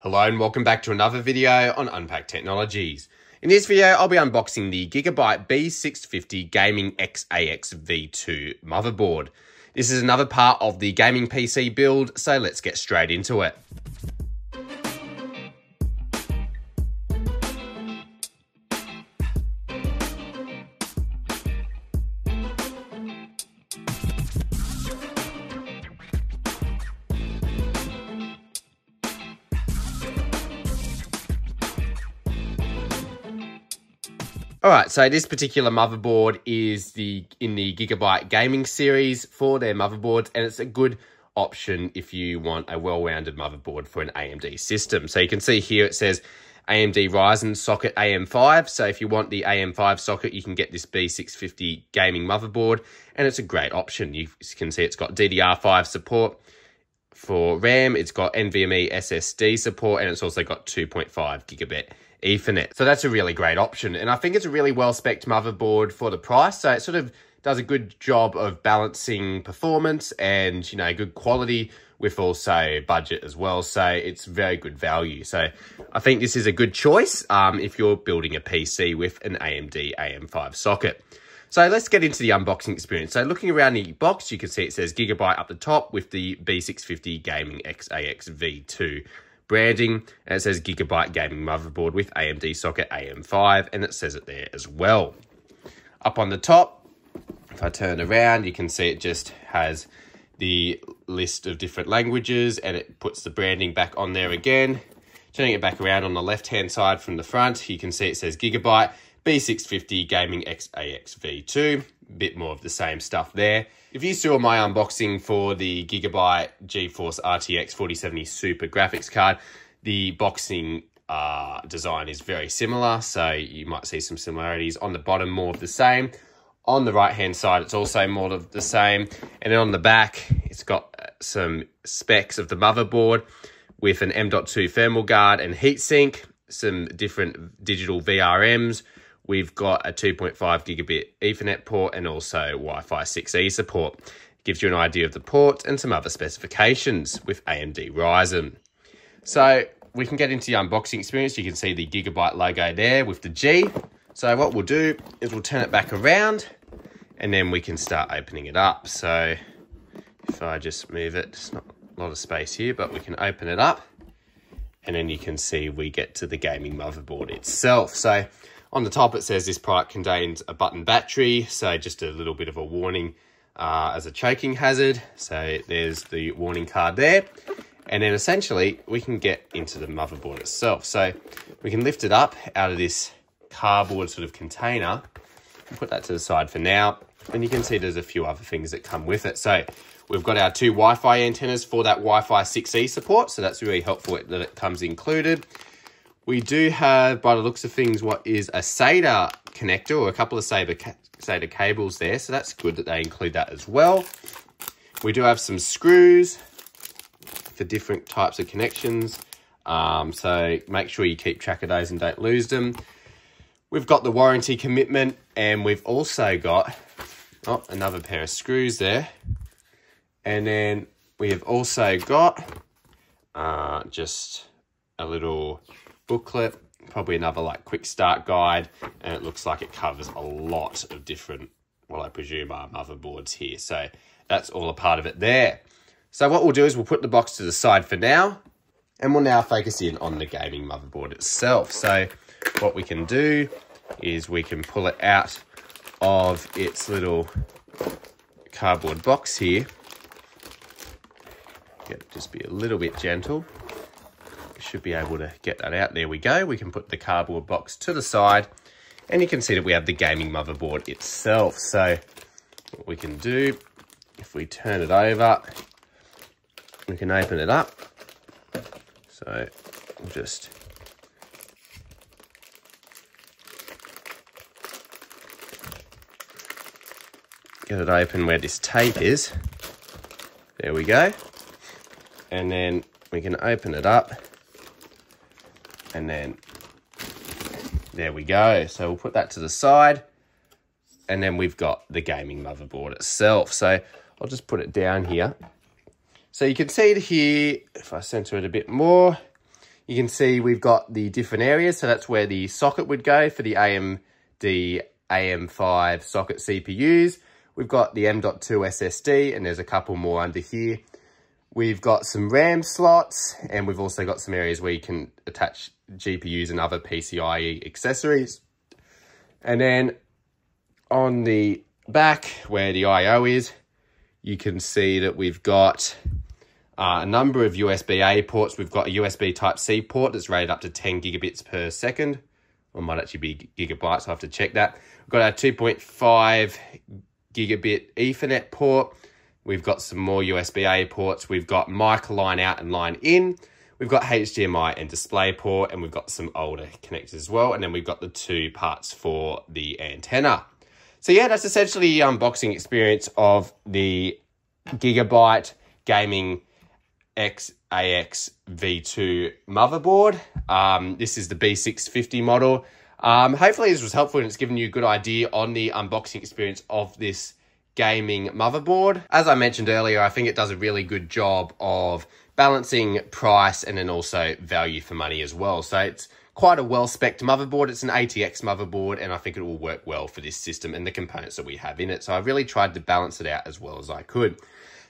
Hello and welcome back to another video on Unpacked Technologies. In this video, I'll be unboxing the Gigabyte B650 Gaming XAX V2 motherboard. This is another part of the gaming PC build, so let's get straight into it. Alright, so this particular motherboard is in the Gigabyte gaming series for their motherboards, and it's a good option if you want a well-rounded motherboard for an AMD system. So you can see here it says AMD Ryzen socket AM5. So if you want the AM5 socket, you can get this B650 gaming motherboard, and it's a great option. You can see it's got DDR5 support for RAM, it's got NVMe SSD support, and it's also got 2.5 gigabit Ethernet. So that's a really great option. And I think it's a really well-spec'd motherboard for the price. So it sort of does a good job of balancing performance and, good quality with also budget as well. So it's very good value. So I think this is a good choice if you're building a PC with an AMD AM5 socket. So let's get into the unboxing experience. So looking around the box, you can see it says Gigabyte up the top with the B650 Gaming XAX V2 branding, and it says Gigabyte gaming motherboard with AMD socket AM5, and it says it there as well. Up on the top, if I turn around, you can see it just has the list of different languages, and it puts the branding back on there again. Turning it back around on the left-hand side from the front, you can see it says Gigabyte B650 Gaming XAX V2. Bit more of the same stuff there. If you saw my unboxing for the Gigabyte GeForce RTX 4070 Super graphics card, the boxing design is very similar, so you might see some similarities. On the bottom, more of the same. On the right-hand side, it's also more of the same. And then on the back, it's got some specs of the motherboard with an M.2 thermal guard and heatsink, some different digital VRMs. We've got a 2.5 gigabit Ethernet port and also Wi-Fi 6E support. It gives you an idea of the port and some other specifications with AMD Ryzen. So we can get into the unboxing experience. You can see the Gigabyte logo there with the G. So what we'll do is we'll turn it back around and then we can start opening it up. So if I just move it, it's not a lot of space here, but we can open it up. And then you can see we get to the gaming motherboard itself. So on the top, it says this product contains a button battery, so just a little bit of a warning as a choking hazard. So there's the warning card there. And then essentially, we can get into the motherboard itself. So we can lift it up out of this cardboard sort of container and put that to the side for now. And you can see there's a few other things that come with it. So we've got our two Wi-Fi antennas for that Wi-Fi 6E support. So that's really helpful that it comes included. We do have, by the looks of things, what is a SATA connector or a couple of SATA cables there. So that's good that they include that as well. We do have some screws for different types of connections. So make sure you keep track of those and don't lose them. We've got the warranty commitment, and we've also got another pair of screws there. And then we have also got just a little booklet, probably another quick start guide, and it looks like it covers a lot of different, well, I presume are motherboards here. So that's all a part of it there. So what we'll do is we'll put the box to the side for now, and we'll now focus in on the gaming motherboard itself. So what we can do is we can pull it out of its little cardboard box here. Just be a little bit gentle. Should be able to get that out. There we go. We can put the cardboard box to the side, and you can see that we have the gaming motherboard itself. So what we can do, if we turn it over, we can open it up. So we'll just get it open where this tape is. There we go. And then we can open it up. And then there we go. So we'll put that to the side. And then we've got the gaming motherboard itself. So I'll just put it down here. So you can see it here, if I center it a bit more, You can see we've got the different areas. So that's where the socket would go for the AMD AM5 socket CPUs. We've got the M.2 SSD, and there's a couple more under here. We've got some RAM slots, and we've also got some areas where you can attach GPUs and other PCIe accessories. And then on the back where the I/O is, you can see that we've got a number of USB-A ports. We've got a USB Type-C port that's rated up to 10 gigabits per second. Or it might actually be gigabytes, so I have to check that. We've got our 2.5 gigabit Ethernet port. We've got some more USB-A ports. We've got mic line out and line in. We've got HDMI and DisplayPort, and we've got some older connectors as well. And then we've got the 2 parts for the antenna. So yeah, that's essentially the unboxing experience of the Gigabyte Gaming X-AX V2 motherboard. This is the B650 model. Hopefully this was helpful and it's given you a good idea on the unboxing experience of this gaming motherboard. As I mentioned earlier, I think it does a really good job of balancing price and then also value for money as well. So it's quite a well-spec'd motherboard. It's an ATX motherboard, and I think it will work well for this system and the components that we have in it. So I really tried to balance it out as well as I could.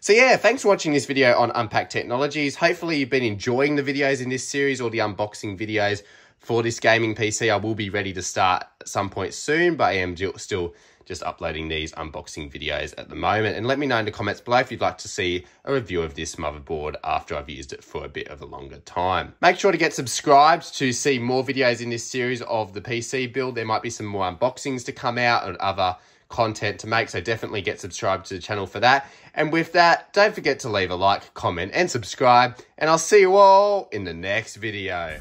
So yeah, thanks for watching this video on Unpacked Technologies. Hopefully you've been enjoying the videos in this series or the unboxing videos for this gaming PC. I will be ready to start at some point soon, but I am still just uploading these unboxing videos at the moment. And let me know in the comments below if you'd like to see a review of this motherboard after I've used it for a bit of a longer time. Make sure to get subscribed to see more videos in this series of the PC build. There might be some more unboxings to come out and other content to make, so definitely get subscribed to the channel for that. And with that, don't forget to leave a like, comment, and subscribe, and I'll see you all in the next video.